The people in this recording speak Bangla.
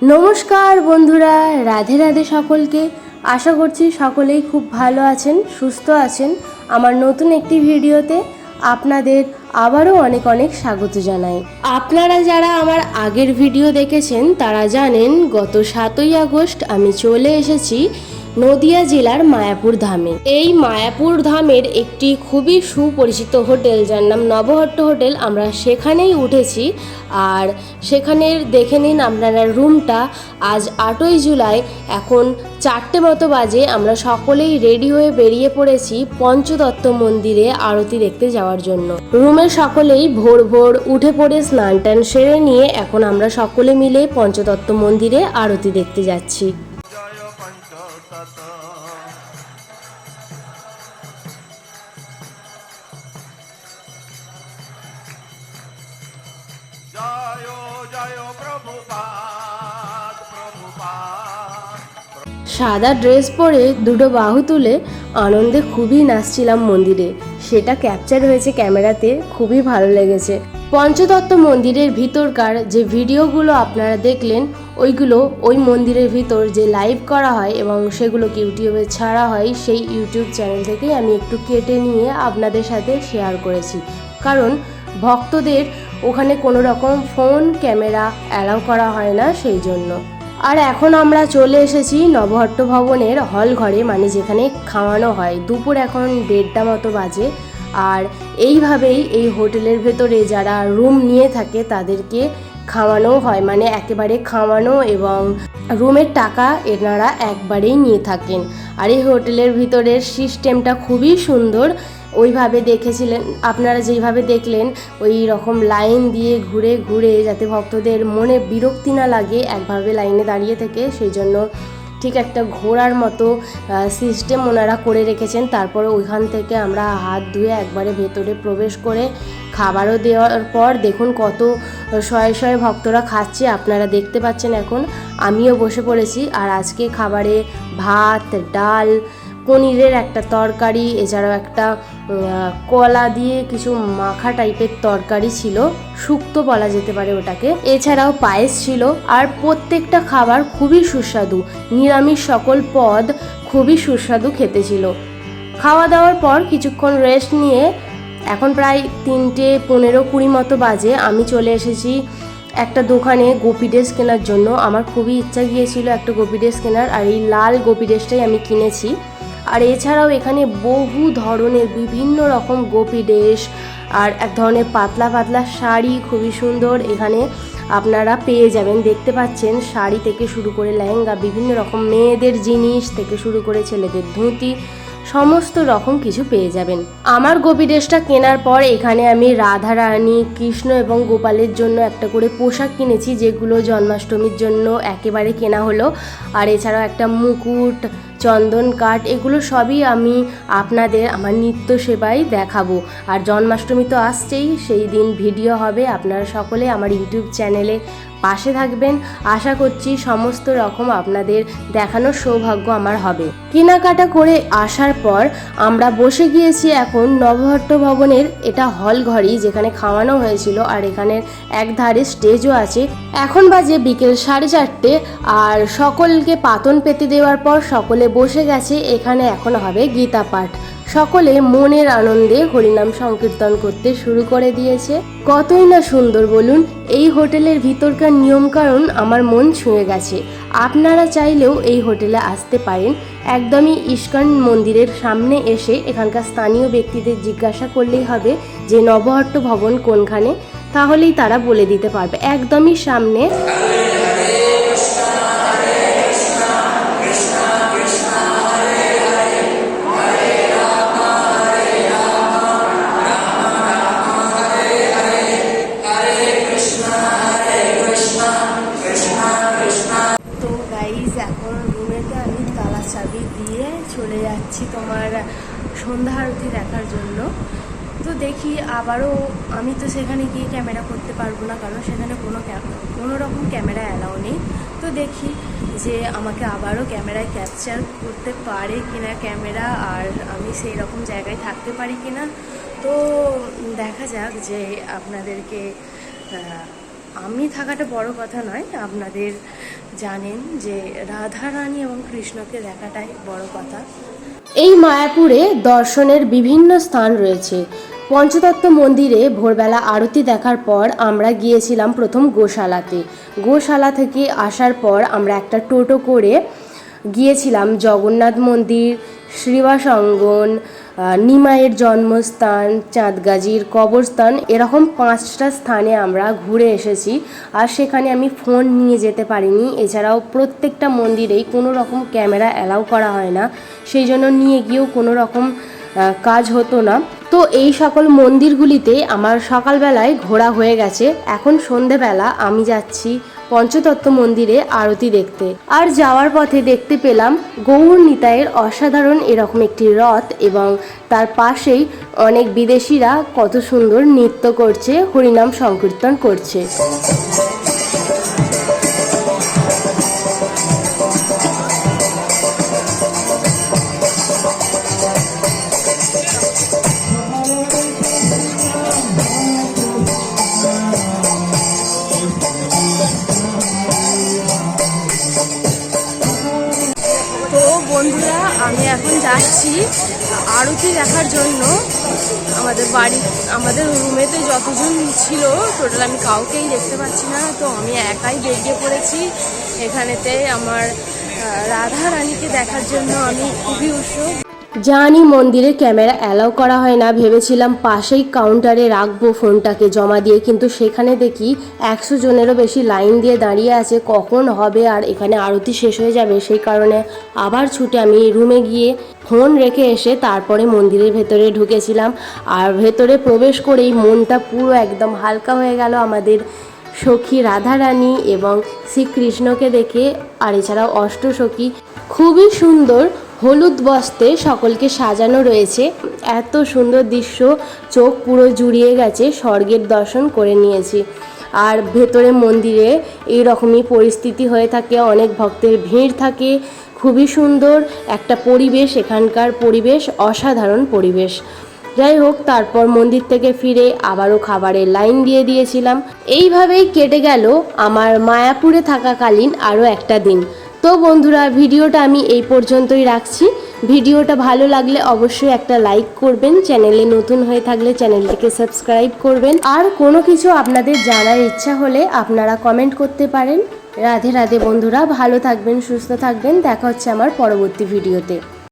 নমস্কার বন্ধুরা, রাধে রাধে সকলকে। আশা করছি সকলেই খুব ভালো আছেন, সুস্থ আছেন। আমার নতুন একটি ভিডিওতে আপনাদের আবারও অনেক অনেক স্বাগত জানাই। আপনারা যারা আমার আগের ভিডিও দেখেছেন তারা জানেন গত 7ই আগস্ট আমি চলে এসেছি নদিয়া জেলার মায়াপুর ধামে। এই মায়াপুর ধামের একটি খুবই সুপরিচিত হোটেল, যার নাম নবহট্ট হোটেল, আমরা সেখানেই উঠেছি। আর সেখানের দেখে নিন আপনারা রুমটা। আজ 8ই জুলাই, এখন 4টে মতো বাজে। আমরা সকলেই রেডি হয়ে বেরিয়ে পড়েছি পঞ্চতত্ত্ব মন্দিরে আরতি দেখতে যাওয়ার জন্য। রুমের সকলেই ভোর ভোর উঠে পড়ে স্নান টান সেরে নিয়ে এখন আমরা সকলে মিলে পঞ্চতত্ত্ব মন্দিরে আরতি দেখতে যাচ্ছি। সাদা ড্রেস পরে দুটো বাহু তুলে আনন্দে খুবই নাচছিলাম মন্দিরে, সেটা ক্যাপচার হয়েছে ক্যামেরাতে, খুবই ভালো লেগেছে। পঞ্চতত্ত্ব মন্দিরের ভিতরকার যে ভিডিওগুলো আপনারা দেখলেন, ওইগুলো ওই মন্দিরের ভিতর যে লাইভ করা হয় এবং সেগুলোকে ইউটিউবে ছাড়া হয়, সেই ইউটিউব চ্যানেল থেকেই আমি একটু কেটে নিয়ে আপনাদের সাথে শেয়ার করেছি। কারণ ভক্তদের ওখানে কোনো রকম ফোন ক্যামেরা অ্যালাউ করা হয় না, সেই জন্য। আর এখন আমরা চলে এসেছি নবহট্ট ভবনের হল ঘরে, মানে যেখানে খাওয়ানো হয়। দুপুর এখন 1:30 মতো বাজে। আর এইভাবেই এই হোটেলের ভেতরে যারা রুম নিয়ে থাকে তাদেরকে খাওয়ানো হয়, মানে একেবারে খাওয়ানো এবং রুমের টাকা এনারা একবারেই নিয়ে থাকেন। আর এই হোটেলের ভিতরের সিস্টেমটা খুবই সুন্দর। ওইভাবে দেখেছিলেন আপনারা, যেইভাবে দেখলেন ওই রকম লাইন দিয়ে ঘুরে ঘুরে, যাতে ভক্তদের মনে বিরক্তি না লাগে একভাবে লাইনে দাঁড়িয়ে থেকে, সেই জন্য ঠিক একটা ঘোরার মতো সিস্টেম ওনারা করে রেখেছেন। তারপরে ওইখান থেকে আমরা হাত ধুয়ে একবারে ভেতরে প্রবেশ করে খাবারও দেওয়ার পর দেখুন কত শয়ে শয়ে ভক্তরা খাচ্ছে, আপনারা দেখতে পাচ্ছেন। এখন আমিও বসে পড়েছি। আর আজকে খাবারে ভাত, ডাল, পনিরের একটা তরকারি, এছাড়াও একটা কলা দিয়ে কিছু মাখা টাইপের তরকারি ছিল, শুক্তো বলা যেতে পারে ওটাকে। এছাড়াও পায়েস ছিল। আর প্রত্যেকটা খাবার খুবই সুস্বাদু, নিরামিষ সকল পদ খুবই সুস্বাদু খেতে ছিল। খাওয়া দাওয়ার পর কিছুক্ষণ রেস্ট নিয়ে এখন প্রায় 3:15-20 মতো বাজে, আমি চলে এসেছি একটা দোকানে গোপী ড্রেস কেনার জন্য। আমার খুবই ইচ্ছা গিয়েছিল একটা গোপী ড্রেস কেনার, আর এই লাল গোপী ড্রেসটাই আমি কিনেছি। আর এছাড়াও এখানে বহু ধরনের বিভিন্ন রকম গোপী ড্রেস আর এক ধরনের পাতলা পাতলা শাড়ি খুবই সুন্দর এখানে আপনারা পেয়ে যাবেন। দেখতে পাচ্ছেন শাড়ি থেকে শুরু করে লেহেঙ্গা, বিভিন্ন রকম মেয়েদের জিনিস থেকে শুরু করে ছেলেদের ধুতি, সমস্ত রকম কিছু পেয়ে যাবেন। আমার গোপী ড্রেসটা কেনার পর এখানে আমি রাধা রানী, কৃষ্ণ এবং গোপালের জন্য একটা করে পোশাক কিনেছি, যেগুলো জন্মাষ্টমীর জন্য একেবারে কেনা হলো। আর এছাড়াও একটা মুকুট, চন্দন কাঠ, এগুলো সবই আমি আপনাদের আমার নিত্য সেবায় দেখাবো। আর জন্মাষ্টমী তো আসছেই, সেই দিন ভিডিও হবে। আপনারা সকলে আমার ইউটিউব চ্যানেলে পাশে থাকবেন। আশা করছি সমস্ত রকম আপনাদের দেখানোর সৌভাগ্য আমার হবে। কেনাকাটা করে আসার পর আমরা বসে গিয়েছি এখন নবহট্ট ভবনের, এটা হল ঘরই যেখানে খাওয়ানো হয়েছিল। আর এখানের এক ধারে স্টেজও আছে। এখন বাজে বিকেল 4:30, আর সকলকে পাতন পেতে দেওয়ার পর সকলে বসে গেছে। এখানে এখন হবে গীতা পাঠ। সকলে মনের আনন্দে হরিনাম সংকীর্তন করতে শুরু করে দিয়েছে। কতই না সুন্দর বলুন। এই হোটেলের ভিতরকার নিয়মকানুন আমার মন ছুঁয়ে গেছে। আপনারা চাইলেও এই হোটেলে আসতে পারেন। একদমই ইস্কন মন্দিরের সামনে এসে এখানকার স্থানীয় ব্যক্তিদের জিজ্ঞাসা করলেই হবে যে নবহট্ট ভবন কোনখানে, তাহলেই তারা বলে দিতে পারবে। একদমই সামনে। এখন রুমেতে আমি তালা চাবি দিয়ে চলে যাচ্ছি তোমার সন্ধ্যা আরতি দেখার জন্য। তো দেখি আবারও, আমি তো সেখানে গিয়ে ক্যামেরা করতে পারবো না, কারণ সেখানে কোনো রকম ক্যামেরা অ্যালাউ নেই। তো দেখি যে আমাকে আবারও ক্যামেরায় ক্যাপচার করতে পারে কিনা ক্যামেরা, আর আমি সেই রকম জায়গায় থাকতে পারি কিনা। তো দেখা যাক যে আপনাদেরকে আমি থাকাটা বড় কথা নয়, আপনাদের জানেন যে রাধারানী এবং কৃষ্ণকে দেখাটাই বড় কথা। এই মায়াপুরে দর্শনের বিভিন্ন স্থান রয়েছে। পঞ্চতত্ত্ব মন্দিরে ভোরবেলা আরতি দেখার পর আমরা গিয়েছিলাম প্রথম গোশালাতে। গোশালা থেকে আসার পর আমরা একটা টোটো করে গিয়েছিলাম জগন্নাথ মন্দির, শ্রীবাস অঙ্গন, নিমাইয়ের জন্মস্থান, চাঁদগাজির কবরস্থান, এরকম 5টা স্থানে আমরা ঘুরে এসেছি। আর সেখানে আমি ফোন নিয়ে যেতে পারিনি। এছাড়াও প্রত্যেকটা মন্দিরেই কোনো রকম ক্যামেরা অ্যালাউ করা হয় না, সেই জন্য নিয়ে গিয়েও কোনো রকম কাজ হতো না। তো এই সকল মন্দিরগুলিতে আমার সকালবেলায় ঘোরা হয়ে গেছে। এখন সন্ধেবেলা আমি যাচ্ছি পঞ্চতত্ত্ব মন্দিরে আরতি দেখতে। আর যাওয়ার পথে দেখতে পেলাম গৌর নিতাইয়ের অসাধারণ এরকম একটি রথ, এবং তার পাশেই অনেক বিদেশিরা কত সুন্দর নৃত্য করছে, হরিনাম সংকীর্তন করছে। তো বন্ধুরা, আমি এখন যাচ্ছি আরতি দেখার জন্য। আমাদের রুমেতে যতজন ছিল টোটাল আমি কাউকেই দেখতে পাচ্ছি না, তো আমি একাই বেরিয়ে পড়েছি এখানেতে আমার রাধা রানীকে দেখার জন্য। আমি খুবই উৎসুক। জানি মন্দিরে ক্যামেরা অ্যালাউ করা হয় না, ভেবেছিলাম পাশেই কাউন্টারে রাখবো ফোনটাকে জমা দিয়ে, কিন্তু সেখানে দেখি 100 জনেরও বেশি লাইন দিয়ে দাঁড়িয়ে আছে, কখন হবে আর এখানে আরতি শেষ হয়ে যাবে। সেই কারণে আবার ছুটে আমি রুমে গিয়ে ফোন রেখে এসে তারপরে মন্দিরের ভেতরে ঢুকেছিলাম। আর ভেতরে প্রবেশ করেই মনটা পুরো একদম হালকা হয়ে গেল আমাদের সখী রাধারানী এবং শ্রীকৃষ্ণকে দেখে। আর এছাড়াও অষ্টসখী খুবই সুন্দর হলুদ বস্ত্রে সকলকে সাজানো রয়েছে। এত সুন্দর দৃশ্য, চোখ পুরো জুড়িয়ে গেছে, স্বর্গের দর্শন করে নিয়েছি। আর ভেতরে মন্দিরে এইরকমই পরিস্থিতি হয়ে থাকে, অনেক ভক্তের ভিড় থাকে, খুবই সুন্দর একটা পরিবেশ, এখানকার পরিবেশ অসাধারণ পরিবেশ। যাই হোক, তারপর মন্দির থেকে ফিরে আবারও খাবারের লাইন দিয়ে দিয়েছিলাম। এইভাবেই কেটে গেল আমার মায়াপুরে থাকাকালীন আরও একটা দিন। তো বন্ধুরা, ভিডিওটা আমি এই পর্যন্তই রাখছি। ভিডিওটা ভালো লাগলে অবশ্যই একটা লাইক করবেন, চ্যানেলে নতুন হয়ে থাকলে চ্যানেলটিকে সাবস্ক্রাইব করবেন। আর কোনো কিছু আপনাদের জানার ইচ্ছা হলে আপনারা কমেন্ট করতে পারেন। রাধে রাধে বন্ধুরা, ভালো থাকবেন, সুস্থ থাকবেন। দেখা হচ্ছে আমার পরবর্তী ভিডিওতে।